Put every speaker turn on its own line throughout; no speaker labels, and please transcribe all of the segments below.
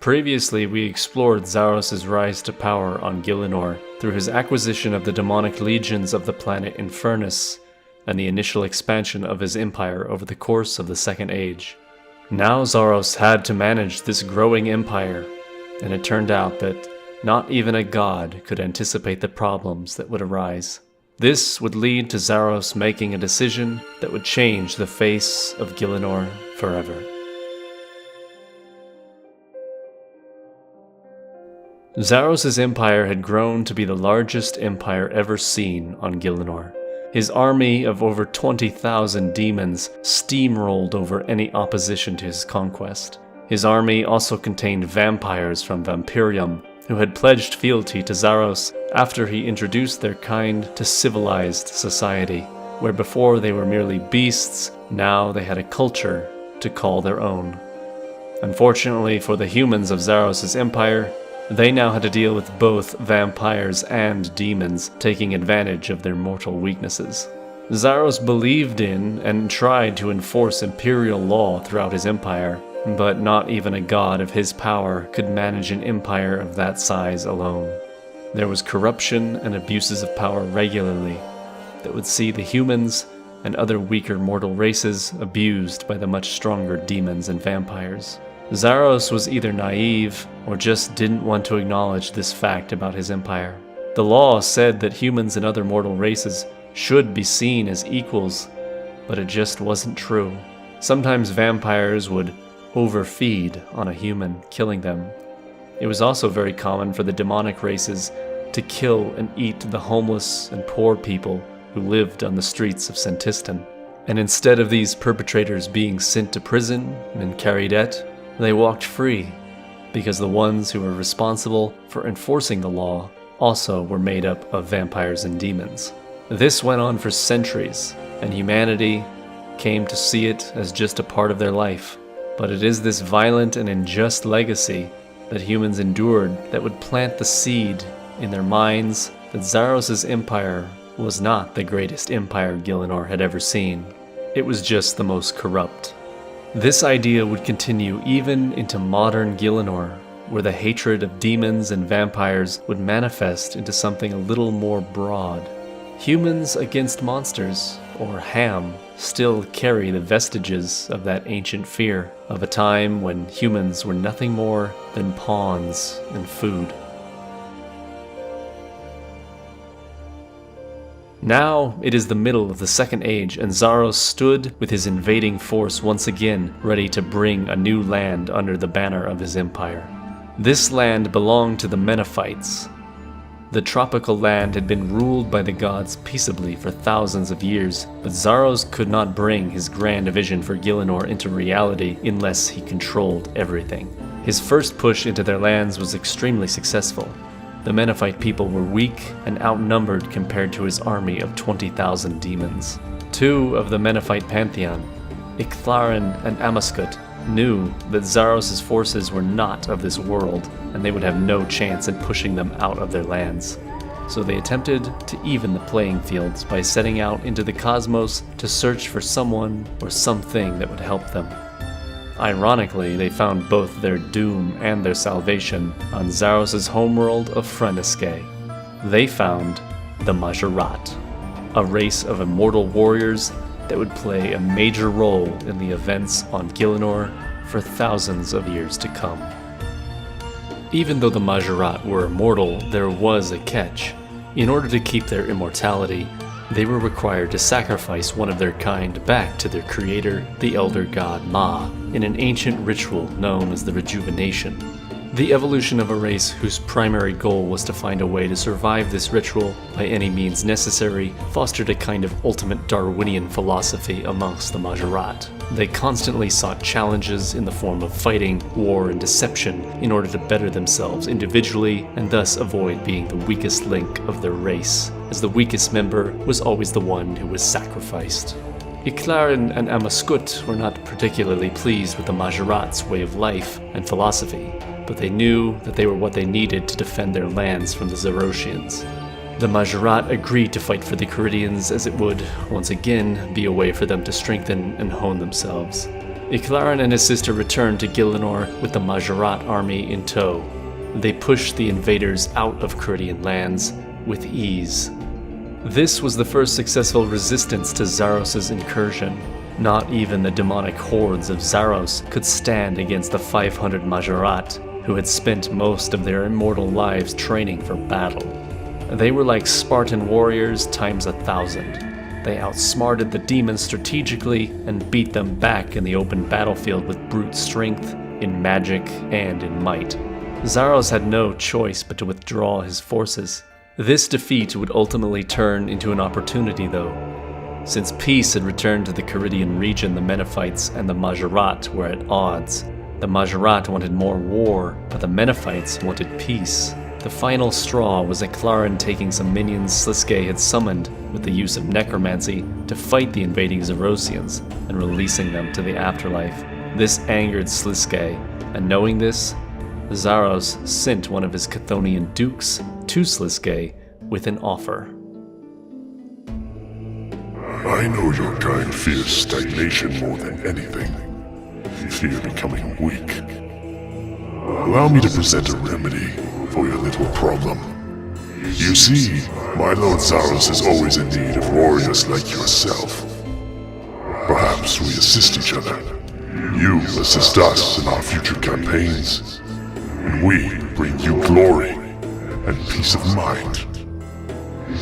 Previously, we explored Zaros' rise to power on Gielinor through his acquisition of the demonic legions of the planet Infernus and the initial expansion of his empire over the course of the Second Age. Now Zaros had to manage this growing empire, and it turned out that not even a god could anticipate the problems that would arise. This would lead to Zaros making a decision that would change the face of Gielinor forever. Zaros' empire had grown to be the largest empire ever seen on Gielinor. His army of over 20,000 demons steamrolled over any opposition to his conquest. His army also contained vampires from Vampirium, who had pledged fealty to Zaros after he introduced their kind to civilized society, where before they were merely beasts, now they had a culture to call their own. Unfortunately for the humans of Zaros' empire, they now had to deal with both vampires and demons taking advantage of their mortal weaknesses. Zaros believed in and tried to enforce imperial law throughout his empire, but not even a god of his power could manage an empire of that size alone. There was corruption and abuses of power regularly that would see the humans and other weaker mortal races abused by the much stronger demons and vampires. Zaros was either naive or just didn't want to acknowledge this fact about his empire. The law said that humans and other mortal races should be seen as equals, but it just wasn't true. Sometimes vampires would overfeed on a human, killing them. It was also very common for the demonic races to kill and eat the homeless and poor people who lived on the streets of Sentistan. And instead of these perpetrators being sent to prison and carried at, they walked free, because the ones who were responsible for enforcing the law also were made up of vampires and demons. This went on for centuries, and humanity came to see it as just a part of their life. But it is this violent and unjust legacy that humans endured that would plant the seed in their minds that Zaros' empire was not the greatest empire Gielinor had ever seen. It was just the most corrupt. This idea would continue even into modern Gielinor, where the hatred of demons and vampires would manifest into something a little more broad. Humans against monsters, or Ham, still carry the vestiges of that ancient fear of a time when humans were nothing more than pawns and food. Now it is the middle of the Second Age, and Zaros stood with his invading force once again, ready to bring a new land under the banner of his empire. This land belonged to the Menophites. The tropical land had been ruled by the gods peaceably for thousands of years, but Zaros could not bring his grand vision for Gielinor into reality unless he controlled everything. His first push into their lands was extremely successful. The Menophite people were weak and outnumbered compared to his army of 20,000 demons. Two of the Menophite pantheon, Icthlarin and Amaskut, knew that Zaros' forces were not of this world, and they would have no chance in pushing them out of their lands. So they attempted to even the playing fields by setting out into the cosmos to search for someone or something that would help them. Ironically, they found both their doom and their salvation on Zaros' homeworld of Freniske. They found the Majarat, a race of immortal warriors that would play a major role in the events on Gielinor for thousands of years to come. Even though the Majarat were immortal, there was a catch. In order to keep their immortality, they were required to sacrifice one of their kind back to their creator, the elder god Ma, in an ancient ritual known as the Rejuvenation. The evolution of a race whose primary goal was to find a way to survive this ritual by any means necessary fostered a kind of ultimate Darwinian philosophy amongst the Majarat. They constantly sought challenges in the form of fighting, war, and deception in order to better themselves individually and thus avoid being the weakest link of their race, as the weakest member was always the one who was sacrificed. Icthlarin and Amaskut were not particularly pleased with the Majarat's way of life and philosophy, but they knew that they were what they needed to defend their lands from the Zarosians. The Majarat agreed to fight for the Caridians as it would, once again, be a way for them to strengthen and hone themselves. Iclaran and his sister returned to Gillinor with the Majarat army in tow. They pushed the invaders out of Caridian lands with ease. This was the first successful resistance to Zaros' incursion. Not even the demonic hordes of Zaros could stand against the 500 majarat, who had spent most of their immortal lives training for battle. They were like Spartan warriors times 1,000. They outsmarted the demons strategically and beat them back in the open battlefield with brute strength, in magic, and in might. Zaros had no choice but to withdraw his forces. This defeat would ultimately turn into an opportunity, though. Since peace had returned to the Caridian region, the Menephites and the Majarat were at odds. The Majarat wanted more war, but the Menephites wanted peace. The final straw was Iclaran taking some minions Sliske had summoned with the use of necromancy to fight the invading Zarosians and releasing them to the afterlife. This angered Sliske, and knowing this, Zaros sent one of his Chthonian dukes to Sliske with an offer.
I know your kind fears stagnation more than anything. You fear becoming weak. Allow me to present a remedy for your little problem. You see, my Lord Zaros is always in need of warriors like yourself. Perhaps we assist each other. You assist us in our future campaigns, and we bring you glory and peace of mind.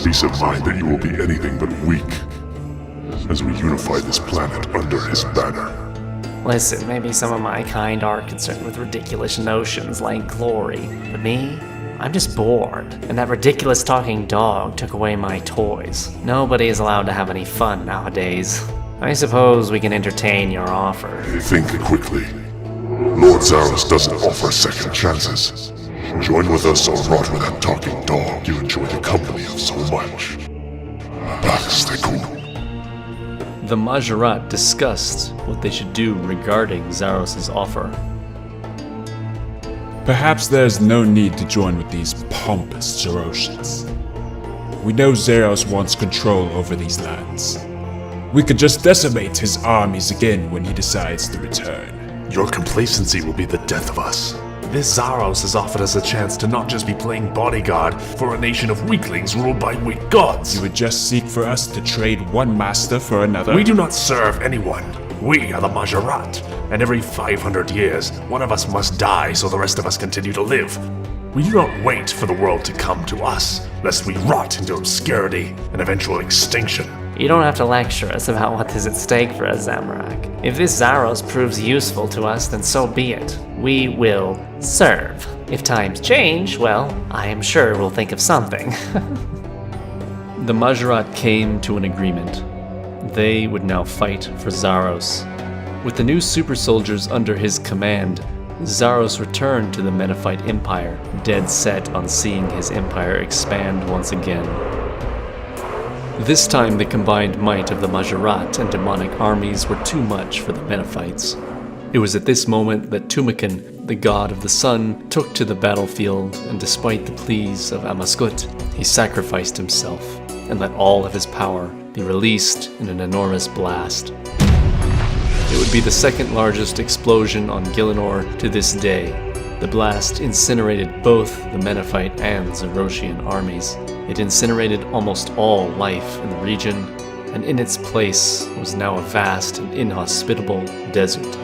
Peace of mind that you will be anything but weak, as we unify this planet under his banner.
Listen, maybe some of my kind are concerned with ridiculous notions like glory, but me? I'm just bored, and that ridiculous talking dog took away my toys. Nobody is allowed to have any fun nowadays. I suppose we can entertain your offer.
Think quickly. Lord Zaros doesn't offer second chances. Join with us or rot with that talking dog you enjoy the company of so much.
The Majarat discussed what they should do regarding Zaros' offer.
Perhaps there's no need to join with these pompous Zarosians. We know Zaros wants control over these lands. We could just decimate his armies again when he decides to return.
Your complacency will be the death of us. This Zaros has offered us a chance to not just be playing bodyguard for a nation of weaklings ruled by weak gods.
You would just seek for us to trade one master for another?
We do not serve anyone. We are the Majarat, and every 500 years, one of us must die so the rest of us continue to live. We do not wait for the world to come to us, lest we rot into obscurity and eventual extinction.
You don't have to lecture us about what is at stake for us, Zamrak. If this Zaros proves useful to us, then so be it. We will serve. If times change, well, I am sure we'll think of something.
The Majarat came to an agreement. They would now fight for Zaros. With the new super soldiers under his command, Zaros returned to the Menephite Empire, dead set on seeing his empire expand once again. This time the combined might of the Majarat and demonic armies were too much for the Menephites. It was at this moment that Tumeken, the god of the sun, took to the battlefield, and despite the pleas of Amaskut, he sacrificed himself and let all of his power be released in an enormous blast. It would be the second largest explosion on Gillinor to this day. The blast incinerated both the Menephite and Zarosian armies. It incinerated almost all life in the region, and in its place was now a vast and inhospitable desert.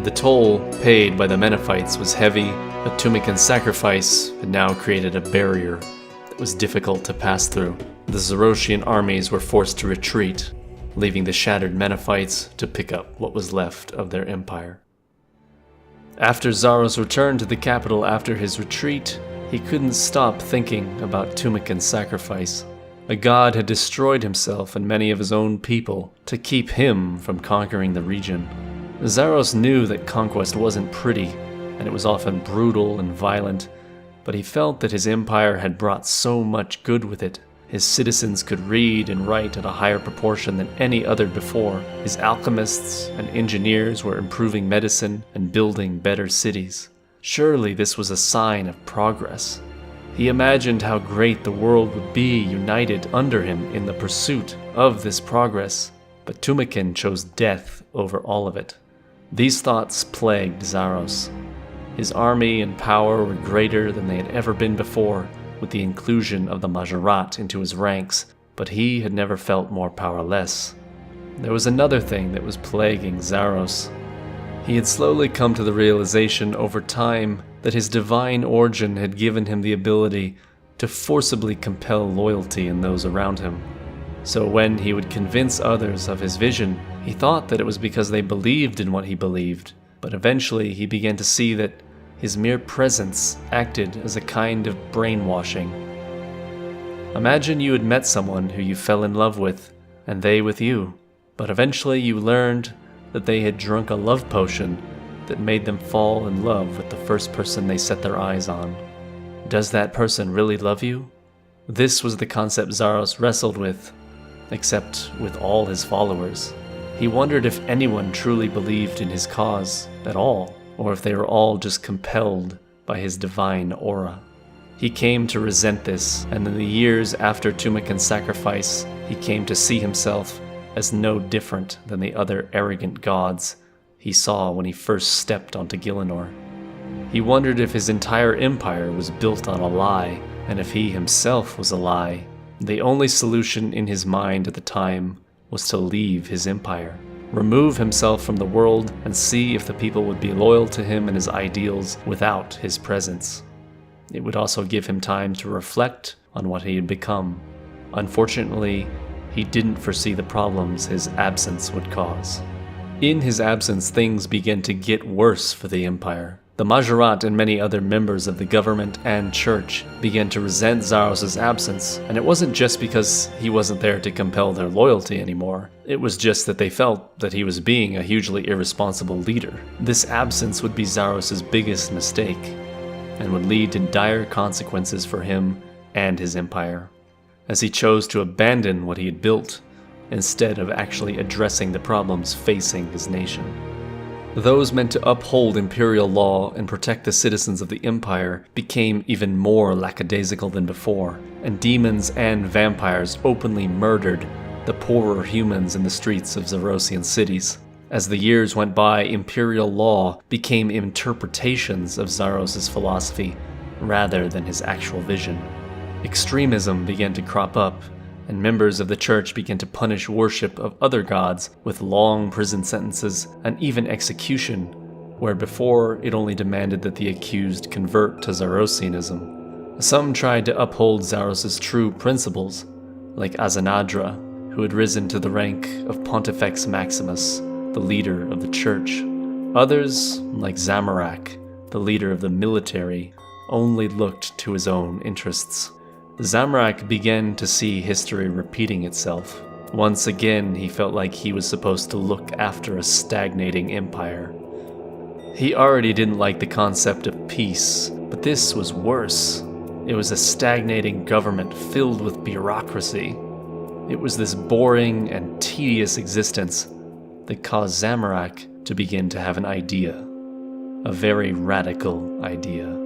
The toll paid by the Menephites was heavy. The Tumeken sacrifice had now created a barrier that was difficult to pass through. The Zarosian armies were forced to retreat, leaving the shattered Menephites to pick up what was left of their empire. After Zaros returned to the capital after his retreat, he couldn't stop thinking about Tumeken's sacrifice. A god had destroyed himself and many of his own people to keep him from conquering the region. Zaros knew that conquest wasn't pretty, and it was often brutal and violent, but he felt that his empire had brought so much good with it. His citizens could read and write at a higher proportion than any other before. His alchemists and engineers were improving medicine and building better cities. Surely this was a sign of progress. He imagined how great the world would be united under him in the pursuit of this progress, but Tumeken chose death over all of it. These thoughts plagued Zaros. His army and power were greater than they had ever been before, with the inclusion of the majarat into his ranks, but he had never felt more powerless. There was another thing that was plaguing Zaros. He had slowly come to the realization over time that his divine origin had given him the ability to forcibly compel loyalty in those around him. So when he would convince others of his vision, he thought that it was because they believed in what he believed, but eventually he began to see that his mere presence acted as a kind of brainwashing. Imagine you had met someone who you fell in love with, and they with you, but eventually you learned that they had drunk a love potion that made them fall in love with the first person they set their eyes on. Does that person really love you? This was the concept Zaros wrestled with, except with all his followers. He wondered if anyone truly believed in his cause at all, or if they were all just compelled by his divine aura. He came to resent this, and in the years after Tumeken's sacrifice, he came to see himself as no different than the other arrogant gods he saw when he first stepped onto Gielinor. He wondered if his entire empire was built on a lie, and if he himself was a lie. The only solution in his mind at the time was to leave his empire, remove himself from the world, and see if the people would be loyal to him and his ideals without his presence. It would also give him time to reflect on what he had become. Unfortunately, he didn't foresee the problems his absence would cause. In his absence, things began to get worse for the Empire. The majarat and many other members of the government and church began to resent Zaros' absence, and it wasn't just because he wasn't there to compel their loyalty anymore. It was just that they felt that he was being a hugely irresponsible leader. This absence would be Zaros' biggest mistake, and would lead to dire consequences for him and his empire, as he chose to abandon what he had built instead of actually addressing the problems facing his nation. Those meant to uphold imperial law and protect the citizens of the empire became even more lackadaisical than before, and demons and vampires openly murdered the poorer humans in the streets of Zarosian cities. As the years went by, imperial law became interpretations of Zaros' philosophy rather than his actual vision. Extremism began to crop up, and members of the church began to punish worship of other gods with long prison sentences and even execution, where before it only demanded that the accused convert to Zarosianism. Some tried to uphold Zaros' true principles, like Azanadra, who had risen to the rank of Pontifex Maximus, the leader of the church. Others, like Zamorak, the leader of the military, only looked to his own interests. Zamorak began to see history repeating itself. Once again, he felt like he was supposed to look after a stagnating empire. He already didn't like the concept of peace, but this was worse. It was a stagnating government filled with bureaucracy. It was this boring and tedious existence that caused Zamorak to begin to have an idea. A very radical idea.